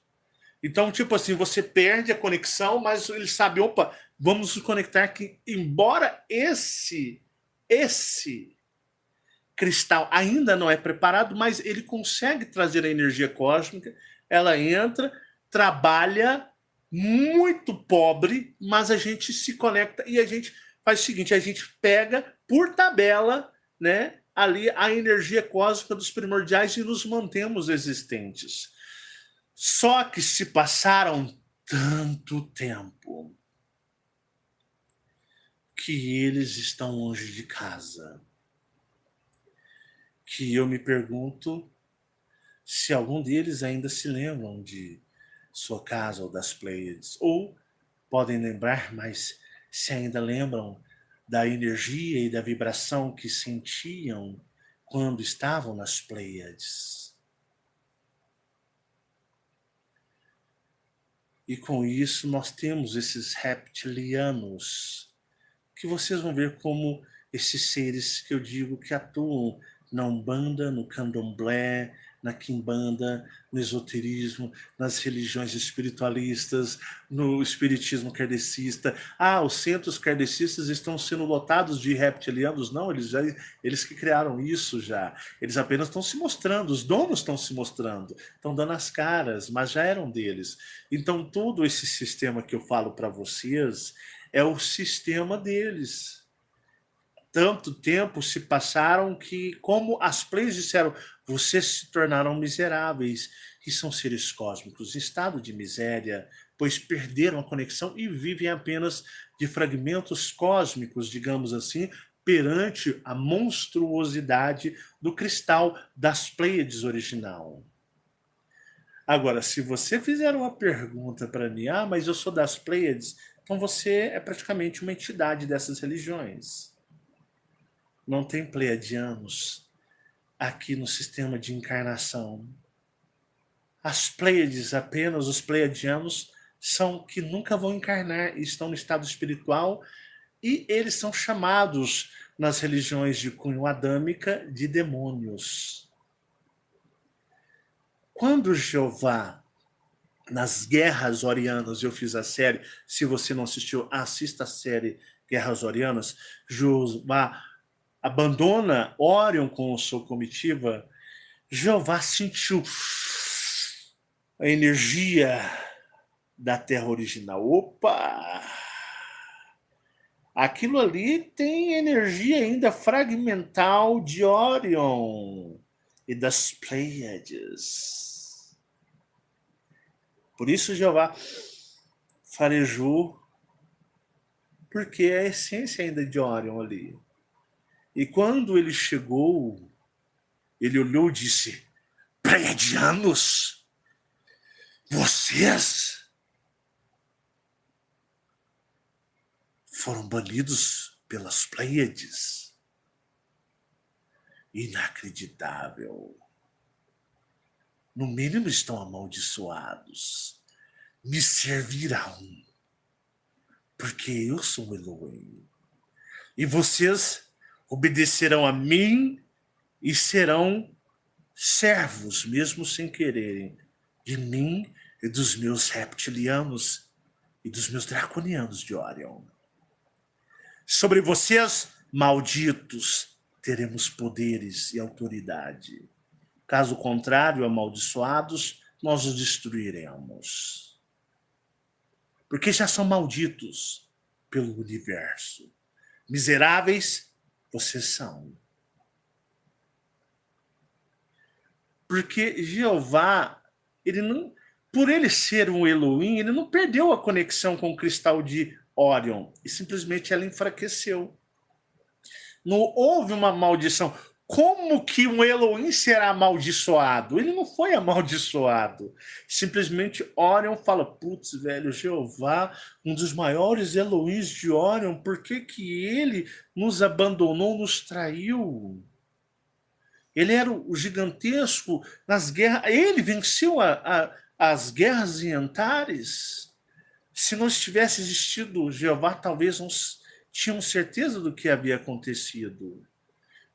Então, tipo assim, você perde a conexão, mas eles sabem: opa, vamos nos conectar que, embora esse cristal ainda não é preparado, mas ele consegue trazer a energia cósmica, ela entra, trabalha muito pobre, mas a gente se conecta e a gente faz o seguinte: a gente pega por tabela, né, ali a energia cósmica dos primordiais e nos mantemos existentes. Só que se passaram tanto tempo que eles estão longe de casa, que eu me pergunto se algum deles ainda se lembram de sua casa ou das Pleiades, ou podem lembrar, mas se ainda lembram da energia e da vibração que sentiam quando estavam nas Pleiades. E com isso nós temos esses reptilianos, que vocês vão ver como esses seres que eu digo que atuam na Umbanda, no Candomblé, na Quimbanda, no esoterismo, nas religiões espiritualistas, no espiritismo kardecista. Os centros kardecistas estão sendo lotados de reptilianos? Não, eles que criaram isso já. Eles apenas estão se mostrando, os donos estão se mostrando, estão dando as caras, mas já eram deles. Então todo esse sistema que eu falo para vocês é o sistema deles. Tanto tempo se passaram que, como as Pleiades disseram, vocês se tornaram miseráveis, que são seres cósmicos em estado de miséria, pois perderam a conexão e vivem apenas de fragmentos cósmicos, digamos assim, perante a monstruosidade do cristal das Pleiades original. Agora, se você fizer uma pergunta para mim: mas eu sou das Pleiades, então você é praticamente uma entidade dessas religiões. Não tem pleiadianos aqui no sistema de encarnação. As Pleiades, os pleiadianos, são que nunca vão encarnar e estão no estado espiritual E eles são chamados, nas religiões de cunho adâmica, de demônios. Quando Jeová, nas Guerras Orianas, eu fiz a série, se você não assistiu, assista a série Guerras Orianas, Jeová abandona Orion com sua comitiva, Jeová sentiu a energia da Terra original. Opa! Aquilo ali tem energia ainda fragmental de Orion e das Pleiades. Por isso Jeová farejou, porque é a essência ainda de Orion ali. E quando ele chegou, ele olhou e disse: Pleiadianos, vocês foram banidos pelas Pleiades. Inacreditável. No mínimo estão amaldiçoados. Me servirão, porque eu sou o Elohim. E vocês obedecerão a mim e serão servos, mesmo sem quererem, de mim e dos meus reptilianos e dos meus draconianos de Orion. Sobre vocês, malditos, teremos poderes e autoridade. Caso contrário, amaldiçoados, nós os destruiremos. Porque já são malditos pelo universo. Miseráveis, vocês são. Porque Jeová, ele não, por ele ser um Elohim, ele não perdeu a conexão com o cristal de Orion. E simplesmente ela enfraqueceu. Não houve uma maldição. Como que um Elohim será amaldiçoado? Ele não foi amaldiçoado. Simplesmente Orion fala, putz, velho, Jeová, um dos maiores Elohims de Orion, por que que ele nos abandonou, nos traiu? Ele era o gigantesco nas guerras. Ele venceu as guerras em Antares. Se não tivesse existido Jeová, talvez não tínhamos certeza do que havia acontecido.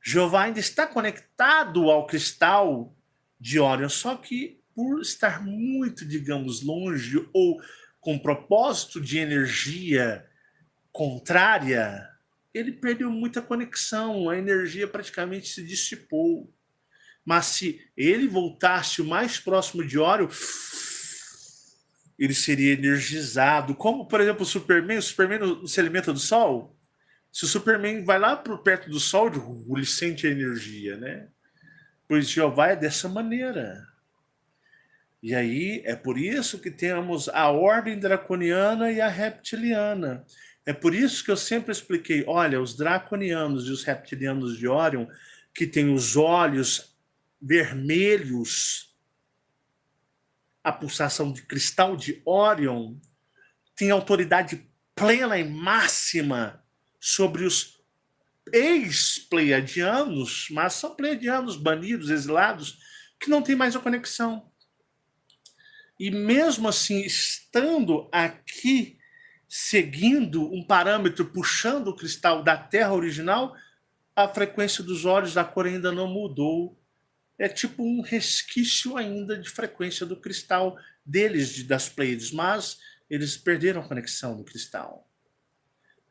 Jeová ainda está conectado ao cristal de Orion, só que por estar muito, digamos, longe ou com propósito de energia contrária, ele perdeu muita conexão, a energia praticamente se dissipou. Mas se ele voltasse o mais próximo de Orion, ele seria energizado. Como, por exemplo, o Superman não se alimenta do Sol. Se o Superman vai lá perto do Sol, ele sente a energia, né? Pois Jeová é dessa maneira. E aí é por isso que temos a ordem draconiana e a reptiliana. É por isso que eu sempre expliquei, olha, os draconianos e os reptilianos de Orion, que têm os olhos vermelhos, a pulsação de cristal de Orion, tem autoridade plena e máxima sobre os ex-pleiadianos, mas são pleiadianos banidos, exilados, que não têm mais a conexão. E mesmo assim, estando aqui, seguindo um parâmetro, puxando o cristal da Terra original, a frequência dos olhos da cor ainda não mudou. É tipo um resquício ainda de frequência do cristal deles, das Pleiades, mas eles perderam a conexão do cristal.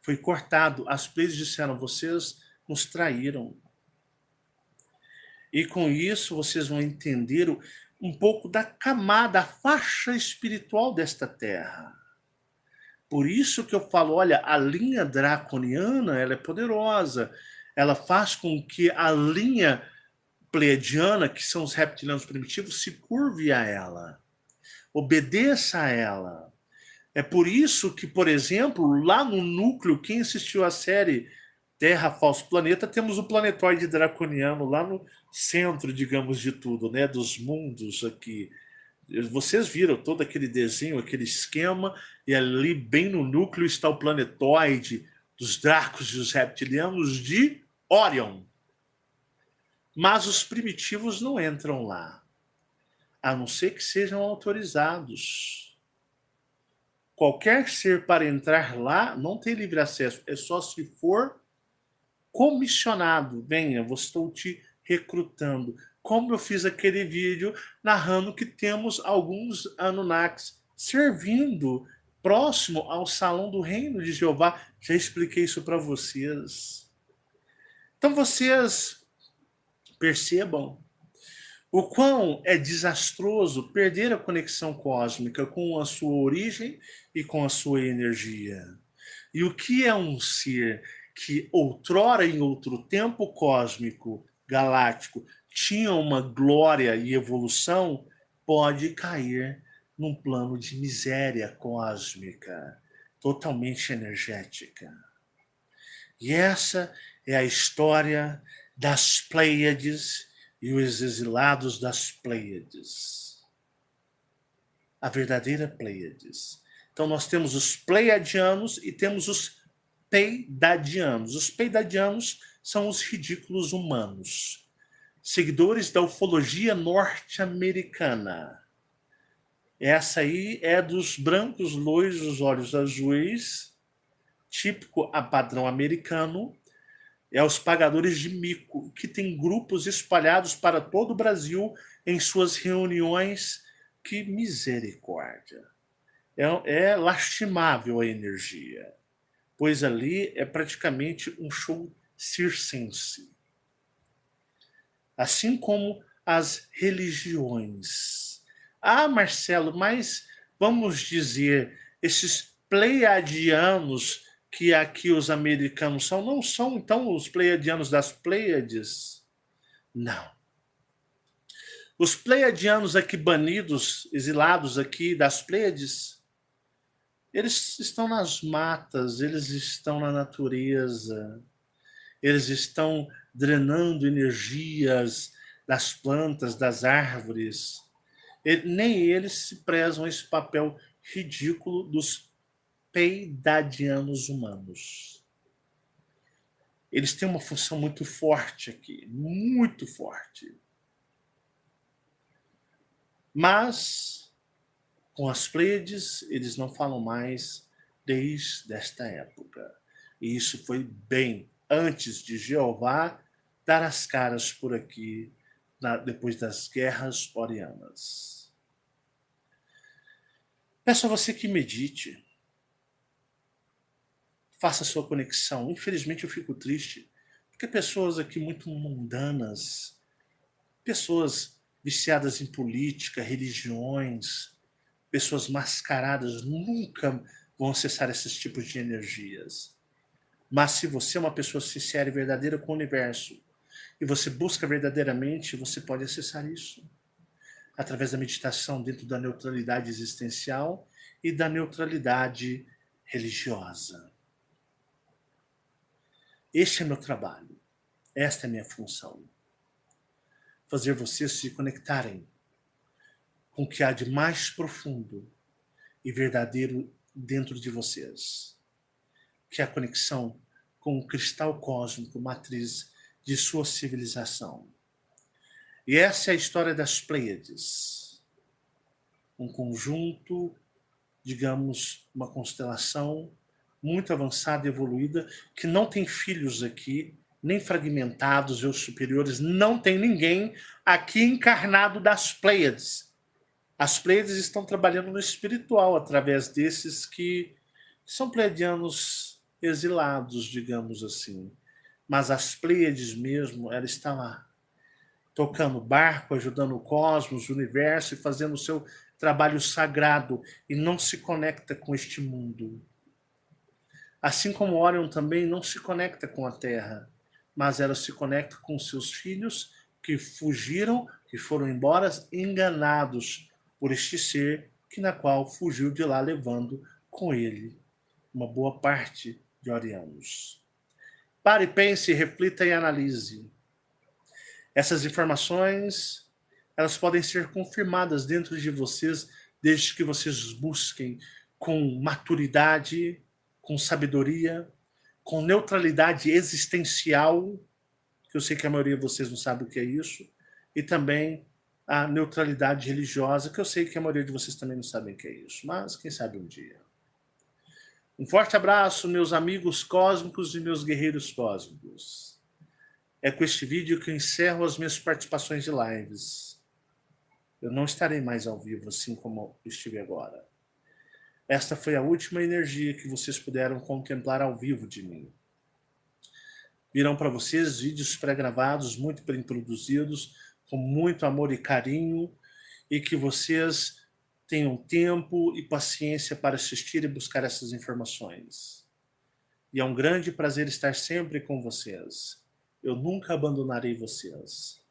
Foi cortado. As Pleiades disseram, vocês nos traíram. E com isso vocês vão entender um pouco da camada, a faixa espiritual desta Terra. Por isso que eu falo, olha, a linha draconiana, ela é poderosa. Ela faz com que a linha pleiadiana, que são os reptilianos primitivos, se curve a ela. Obedeça a ela. É por isso que, por exemplo, lá no núcleo, quem assistiu à série Terra, Falso Planeta, temos o planetóide draconiano lá no centro, digamos, de tudo, né, dos mundos aqui. Vocês viram todo aquele desenho, aquele esquema, e ali bem no núcleo está o planetóide dos dracos e os reptilianos de Orion. Mas os primitivos não entram lá, a não ser que sejam autorizados. qualquer ser para entrar lá não tem livre acesso, é só se for comissionado. Venha, eu estou te recrutando. Como eu fiz aquele vídeo narrando que temos alguns Anunnakis servindo próximo ao Salão do Reino de Jeová. Já expliquei isso para vocês. Então vocês percebam o quão é desastroso perder a conexão cósmica com a sua origem e com a sua energia. E o que é um ser que outrora, em outro tempo cósmico, galáctico, tinha uma glória e evolução, pode cair num plano de miséria cósmica, totalmente energética. E essa é a história das Pleiades e os exilados das Pleiades. A verdadeira Pleiades. Então nós temos os Pleiadianos e temos os Peidadianos. Os Peidadianos são os ridículos humanos, seguidores da ufologia norte-americana. Essa aí é dos brancos, loiros, olhos azuis, típico a padrão americano, é os pagadores de mico, que tem grupos espalhados para todo o Brasil em suas reuniões. Que misericórdia! É lastimável a energia, pois ali é praticamente um show circense. Assim como as religiões. Ah, Marcelo, mas vamos dizer, esses pleiadianos que aqui os americanos são, não são então os pleiadianos das Pleiades? Não. Os pleiadianos aqui banidos, exilados aqui das Pleiades, eles estão nas matas, eles estão na natureza, eles estão drenando energias das plantas, das árvores. Nem eles se prezam esse papel ridículo dos peidadianos humanos. Eles têm uma função muito forte aqui, muito forte. Mas, com as Pleiades, eles não falam mais desde esta época. E isso foi bem antes de Jeová dar as caras por aqui, depois das guerras orianas. Peço a você que medite, faça a sua conexão. Infelizmente eu fico triste, porque pessoas aqui muito mundanas, pessoas viciadas em política, religiões, pessoas mascaradas, nunca vão acessar esses tipos de energias. Mas se você é uma pessoa sincera e verdadeira com o universo, e você busca verdadeiramente, você pode acessar isso através da meditação dentro da neutralidade existencial e da neutralidade religiosa. Este é meu trabalho. Esta é a minha função. Fazer vocês se conectarem com o que há de mais profundo e verdadeiro dentro de vocês, que é a conexão com o cristal cósmico, matriz de sua civilização. E essa é a história das Pleiades, um conjunto, digamos, uma constelação muito avançada e evoluída, que não tem filhos aqui, nem fragmentados ou superiores, não tem ninguém aqui encarnado das Pleiades. As Pleiades estão trabalhando no espiritual através desses que são pleiadianos exilados, digamos assim. Mas as Pleiades mesmo, ela está lá, tocando barco, ajudando o cosmos, o universo e fazendo o seu trabalho sagrado e não se conecta com este mundo. Assim como Orion também não se conecta com a Terra, mas ela se conecta com seus filhos que fugiram, que foram embora enganados por este ser que na qual fugiu de lá levando com ele uma boa parte de orianos. Pare, pense, reflita e analise. Essas informações, elas podem ser confirmadas dentro de vocês desde que vocês busquem com maturidade, com sabedoria, com neutralidade existencial, que eu sei que a maioria de vocês não sabe o que é isso, e também a neutralidade religiosa, que eu sei que a maioria de vocês também não sabem o que é isso, mas quem sabe um dia. Um forte abraço, meus amigos cósmicos e meus guerreiros cósmicos. É com este vídeo que eu encerro as minhas participações de lives. Eu não estarei mais ao vivo assim como estive agora. Esta foi a última energia que vocês puderam contemplar ao vivo de mim. Virão para vocês vídeos pré-gravados, muito bem produzidos, com muito amor e carinho, e que vocês tenham tempo e paciência para assistir e buscar essas informações. E é um grande prazer estar sempre com vocês. Eu nunca abandonarei vocês.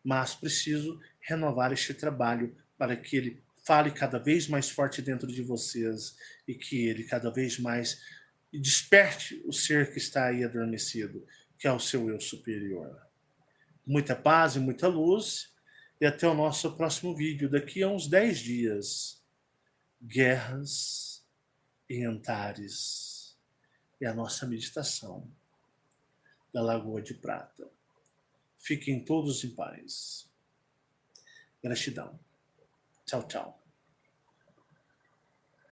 Mas preciso renovar este trabalho para que ele fale cada vez mais forte dentro de vocês e que ele cada vez mais desperte o ser que está aí adormecido, que é o seu eu superior. Muita paz e muita luz, e até o nosso próximo vídeo, daqui a uns 10 dias. Guerras em Antares e a nossa meditação da Lagoa de Prata. Fiquem todos em paz. Gratidão. Tchau, tchau.